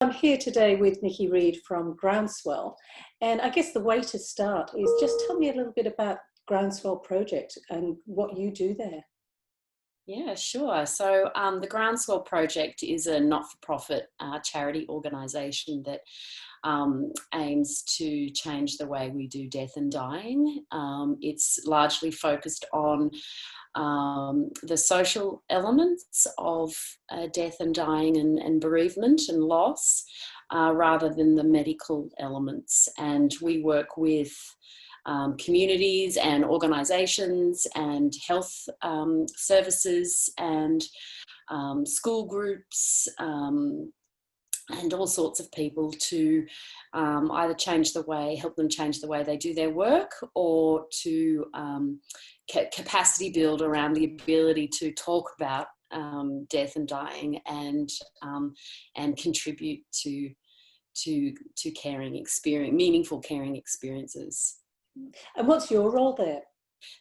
I'm here today with Niki Reid from Groundswell, and I guess the way to start is just tell me a little bit about Groundswell Project and what you do there. Yeah, sure. So the Groundswell Project is a not-for-profit charity organisation that aims to change the way we do death and dying. It's largely focused on the social elements of death and dying and bereavement and loss, rather than the medical elements. And we work with communities and organisations and health services and school groups and all sorts of people to either help them change the way they do their work, or to capacity build around the ability to talk about death and dying and contribute to meaningful caring experiences. And what's your role there?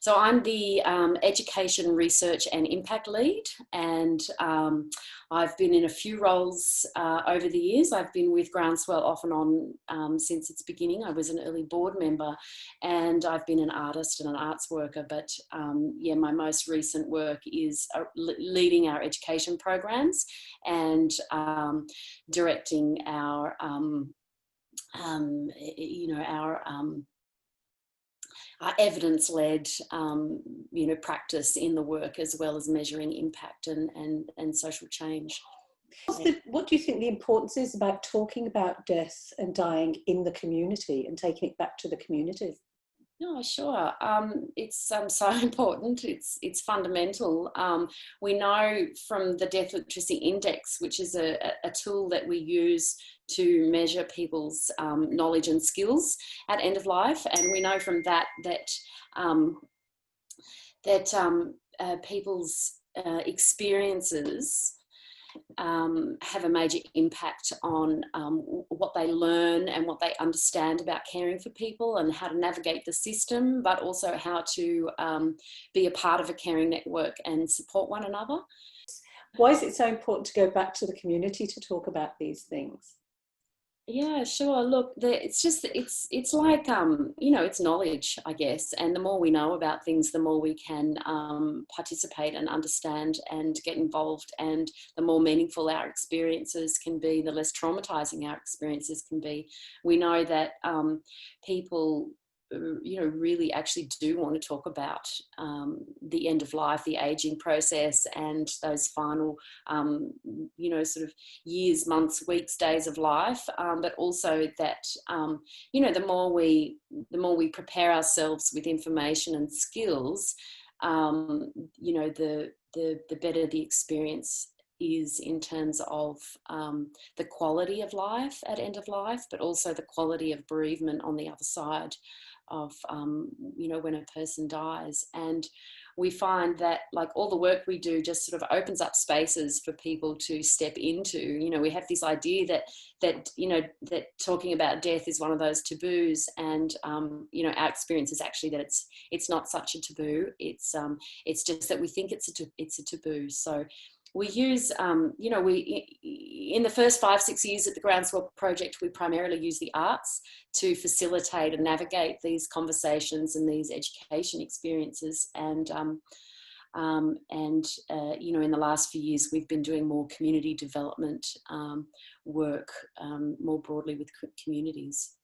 So I'm the education, research and impact lead, and I've been in a few roles over the years. I've been with Groundswell off and on since its beginning. I was an early board member, and I've been an artist and an arts worker, but yeah, my most recent work is leading our education programs and directing our evidence-led, practice in the work, as well as measuring impact and social change. What do you think the importance is about talking about death and dying in the community and taking it back to the community? No, sure. It's so important. It's fundamental. We know from the Death Literacy Index, which is a tool that we use to measure people's knowledge and skills at end of life, and we know from that people's experiences have a major impact on what they learn and what they understand about caring for people and how to navigate the system, but also how to be a part of a caring network and support one another. Why is it so important to go back to the community to talk about these things? Yeah, sure. Look, it's like, it's knowledge, I guess. And the more we know about things, the more we can participate and understand and get involved. And the more meaningful our experiences can be, the less traumatizing our experiences can be. We know that people really actually do want to talk about the end of life, the aging process, and those final, sort of years, months, weeks, days of life. But also that, the more we prepare ourselves with information and skills, the better the experience is in terms of the quality of life at end of life, but also the quality of bereavement on the other side of, when a person dies. And we find that, like, all the work we do just sort of opens up spaces for people to step into. We have this idea that talking about death is one of those taboos, and our experience is actually that it's not such a taboo. It's just that we think it's a taboo. So we use, in the first 5-6 years at the Groundswell Project, we primarily use the arts to facilitate and navigate these conversations and these education experiences. And in the last few years, we've been doing more community development work more broadly with communities.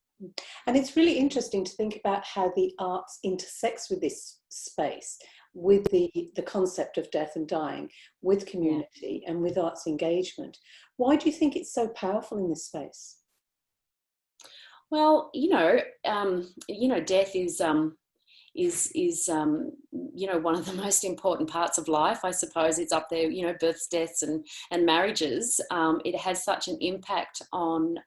And it's really interesting to think about how the arts intersects with this space, with the concept of death and dying, with community and with arts engagement. Why do you think it's so powerful in this space? Well, death is one of the most important parts of life. I suppose it's up there, births, deaths and marriages. It has such an impact on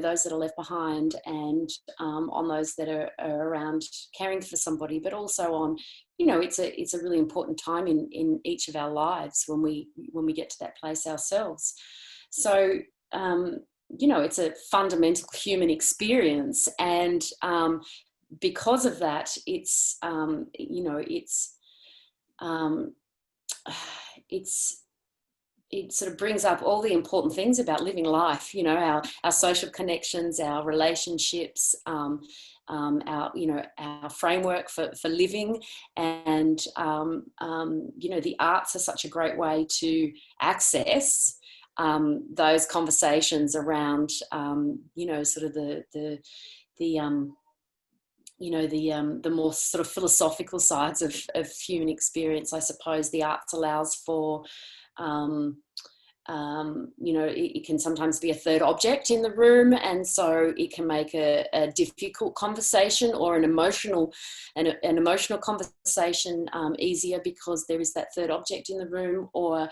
those that are left behind, and on those that are around caring for somebody, but also on, it's a really important time in each of our lives when we get to that place ourselves. So it's a fundamental human experience, and because of that, it's it sort of brings up all the important things about living life, you know, our social connections, our relationships, our framework for living. And, you know, the arts are such a great way to access those conversations around, you know, sort of the more sort of philosophical sides of human experience. I suppose the arts allows for, you know, it can sometimes be a third object in the room, and so it can make a difficult conversation or an emotional conversation easier because there is that third object in the room. Or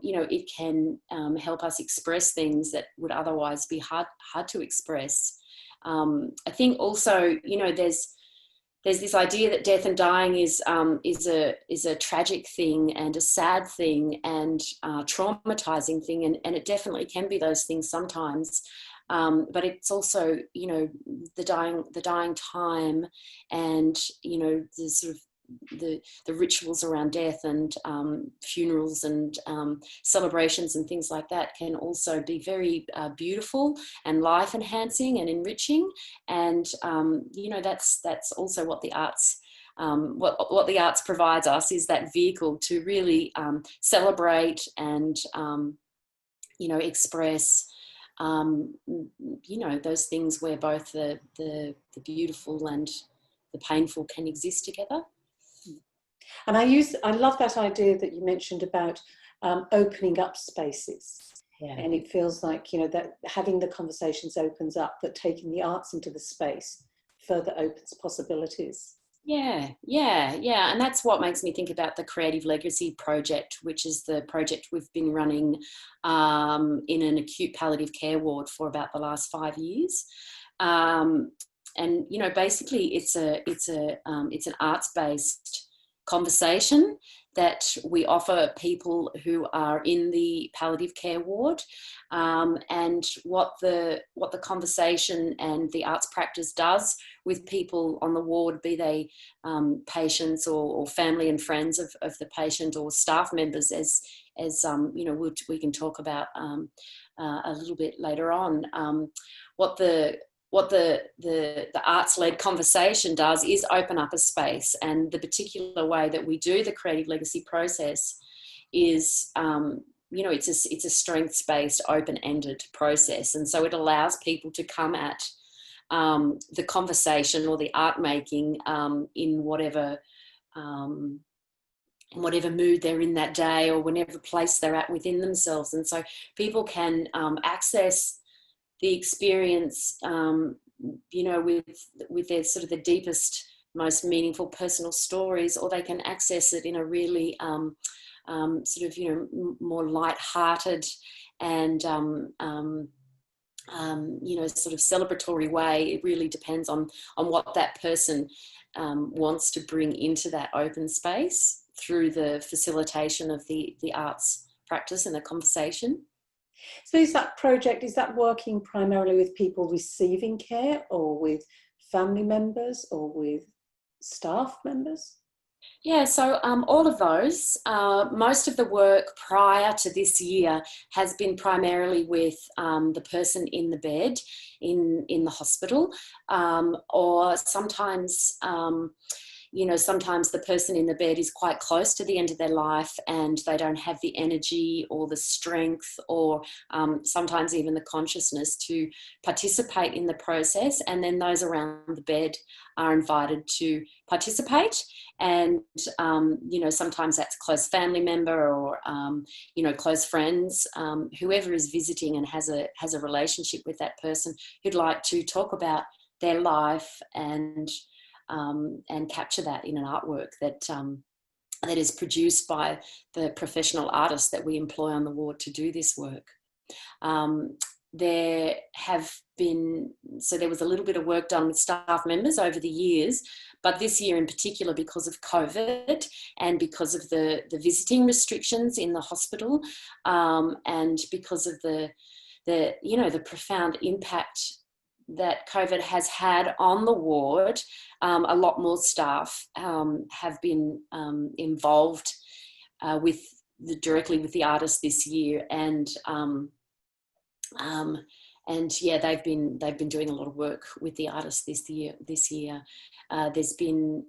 you know, it can help us express things that would otherwise be hard to express. I think also, you know, there's this idea that death and dying is a tragic thing and a sad thing and traumatizing thing, and it definitely can be those things sometimes. But it's also, you know, the dying time, and, you know, the sort of the rituals around death and funerals and celebrations and things like that can also be very beautiful and life enhancing and enriching. And you know, that's also what the arts what the arts provides us, is that vehicle to really celebrate and you know, express you know, those things where both the beautiful and the painful can exist together. And I love that idea that you mentioned about opening up spaces. Yeah. And it feels like, you know, that having the conversations opens up, that taking the arts into the space further opens possibilities. Yeah. And that's what makes me think about the Creative Legacy Project, which is the project we've been running in an acute palliative care ward for about the last 5 years. And, you know, basically it's an arts-based conversation that we offer people who are in the palliative care ward, and what the conversation and the arts practice does with people on the ward, be they patients or family and friends of the patient, or staff members, as you know, we can talk about a little bit later on. What the arts-led conversation does is open up a space, and the particular way that we do the creative legacy process is, you know, it's a strengths-based, open-ended process, and so it allows people to come at the conversation or the art making in whatever mood they're in that day, or whenever place they're at within themselves, and so people can access the experience, you know, with their sort of the deepest, most meaningful personal stories, or they can access it in a really sort of, you know, more light-hearted and you know, sort of celebratory way. It really depends on what that person wants to bring into that open space through the facilitation of the arts practice and the conversation. So is that working primarily with people receiving care, or with family members, or with staff members? Yeah, so all of those. Most of the work prior to this year has been primarily with the person in the bed in the hospital, or sometimes you know, sometimes the person in the bed is quite close to the end of their life and they don't have the energy or the strength, or sometimes even the consciousness to participate in the process. And then those around the bed are invited to participate. And, you know, sometimes that's a close family member, or, you know, close friends, whoever is visiting and has a relationship with that person, who'd like to talk about their life and capture that in an artwork that is produced by the professional artists that we employ on the ward to do this work. There was a little bit of work done with staff members over the years, but this year in particular, because of COVID and because of the visiting restrictions in the hospital, and because of the you know, the profound impact that COVID has had on the ward, a lot more staff have been involved with directly with the artist this year, and yeah, they've been doing a lot of work with the artist this year. There's been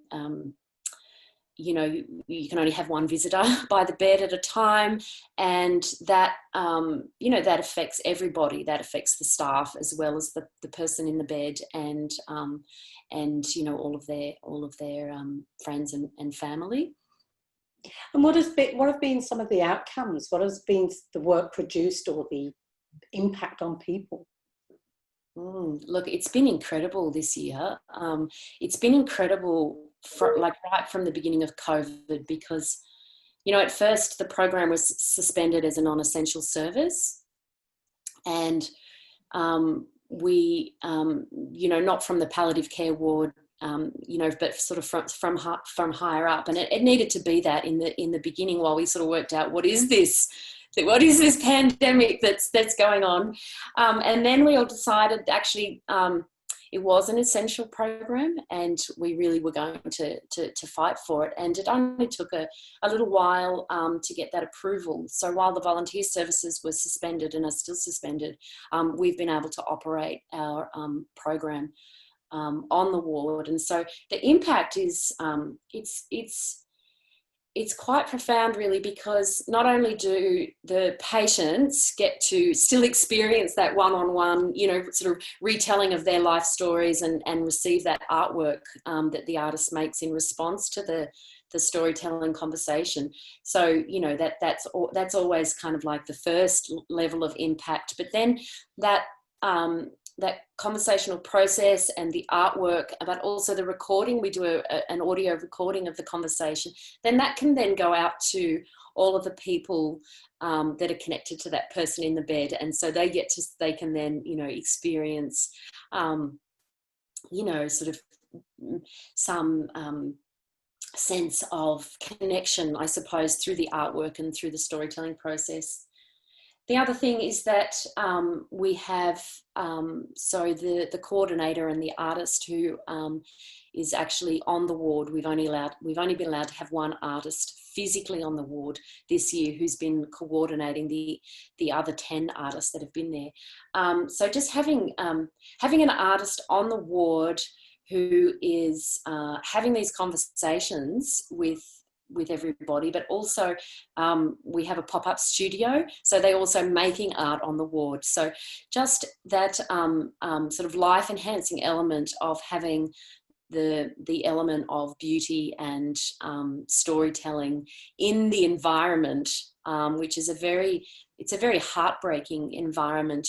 you can only have one visitor by the bed at a time, and that that affects everybody. That affects the staff as well as the person in the bed, and all of their friends and family. And what have been some of the outcomes? What has been the work produced or the impact on people? Look, it's been incredible this year. It's been incredible right from the beginning of COVID, because at first the program was suspended as a non-essential service, and we not from the palliative care ward, but sort of from higher up, and it needed to be that in the beginning, while we sort of worked out what is this pandemic that's going on, and then we all decided actually it was an essential program, and we really were going to fight for it. And it only took a little while to get that approval. So while the volunteer services were suspended and are still suspended, we've been able to operate our program on the ward. And so the impact is it's quite profound, really, because not only do the patients get to still experience that one-on-one, sort of retelling of their life stories and receive that artwork that the artist makes in response to the storytelling conversation. So, that's always kind of like the first level of impact. But then that conversational process and the artwork, but also the recording, we do an audio recording of the conversation, then that can then go out to all of the people that are connected to that person in the bed. And so they can then, experience, sort of some sense of connection, I suppose, through the artwork and through the storytelling process. The other thing is that we have, the coordinator and the artist who is actually on the ward. We've only been allowed to have one artist physically on the ward this year, who's been coordinating the other 10 artists that have been there. So just having an artist on the ward who is having these conversations with everybody, but also we have a pop-up studio, so they're also making art on the ward. So just that sort of life-enhancing element of having the element of beauty and storytelling in the environment, which is a very heartbreaking environment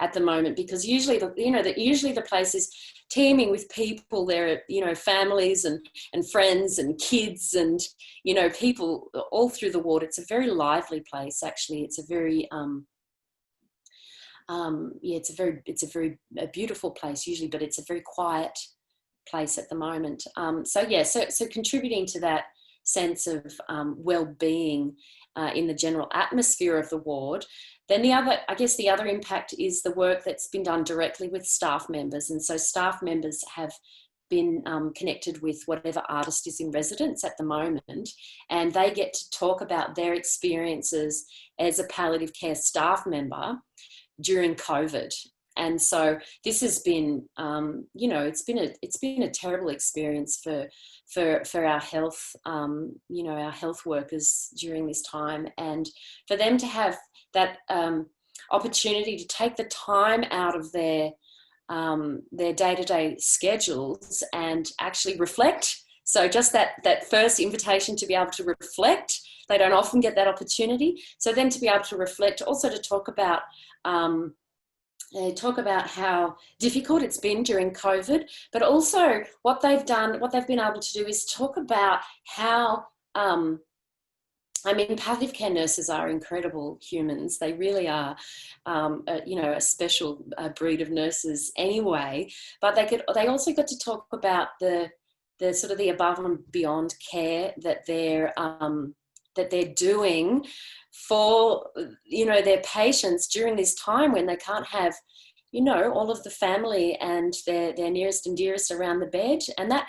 at the moment, because usually the place is teeming with people. There are families and friends and kids and people all through the ward. It's a very lively place, actually. It's a very it's a very beautiful place usually, but it's a very quiet place at the moment. So contributing to that sense of well-being in the general atmosphere of the ward. Then the other impact is the work that's been done directly with staff members. And so staff members have been connected with whatever artist is in residence at the moment, and they get to talk about their experiences as a palliative care staff member during COVID. And so this has been, it's been a terrible experience for our health, our health workers during this time, and for them to have that opportunity to take the time out of their day-to-day schedules and actually reflect. So just that first invitation to be able to reflect, they don't often get that opportunity. So then to be able to reflect, also to talk about how difficult it's been during COVID, but also what they've been able to do is talk about how, palliative care nurses are incredible humans. They really are, a special breed of nurses anyway, but they also got to talk about the sort of the above and beyond care that they're doing for their patients during this time when they can't have all of the family and their nearest and dearest around the bed. And that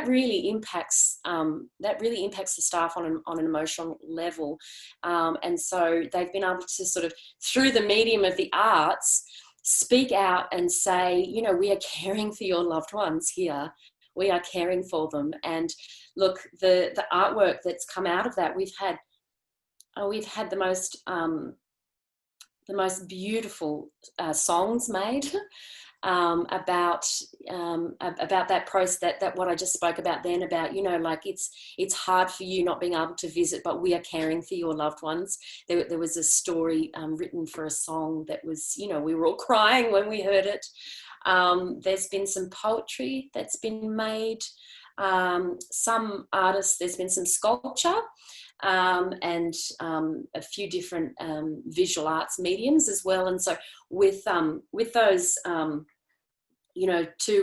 really impacts the staff on an emotional level. And so they've been able to sort of, through the medium of the arts, speak out and say, we are caring for your loved ones here. We are caring for them. And look, the artwork that's come out of that, we've had the most beautiful songs made about that process, that what I just spoke about then, about it's hard for you not being able to visit, but we are caring for your loved ones. There was a story written for a song that was, we were all crying when we heard it. There's been some poetry that's been made. Some artists, there's been some sculpture. And a few different visual arts mediums as well. And so with those 2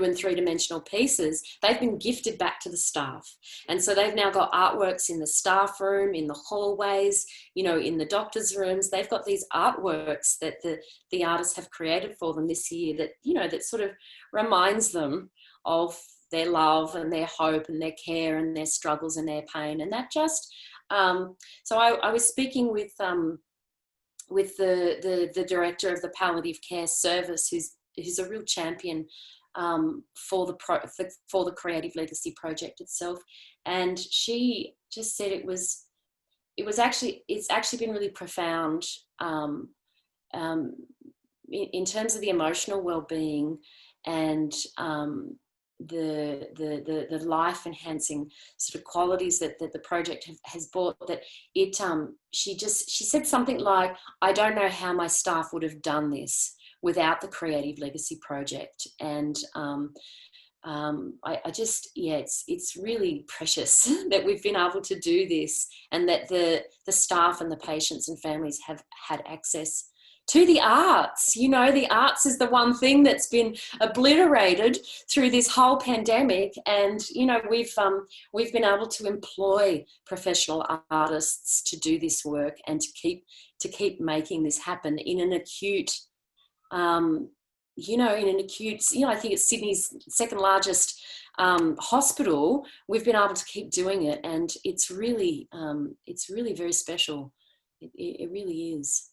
and 3 dimensional pieces, they've been gifted back to the staff. And so they've now got artworks in the staff room, in the hallways, in the doctors' rooms. They've got these artworks that the artists have created for them this year that, that sort of reminds them of their love and their hope and their care and their struggles and their pain. And that just... so I was speaking with the director of the palliative care service, who's a real champion for the Creative Legacy Project itself, and she just said it's actually been really profound in terms of the emotional well-being and the life enhancing sort of qualities that the project has brought, that it she said something like, I don't know how my staff would have done this without the Creative Legacy Project. And it's really precious that we've been able to do this, and that the staff and the patients and families have had access to the arts. The arts is the one thing that's been obliterated through this whole pandemic. And, we've been able to employ professional artists to do this work and to keep making this happen in an acute, I think it's Sydney's second largest hospital. We've been able to keep doing it. And it's really very special. It really is.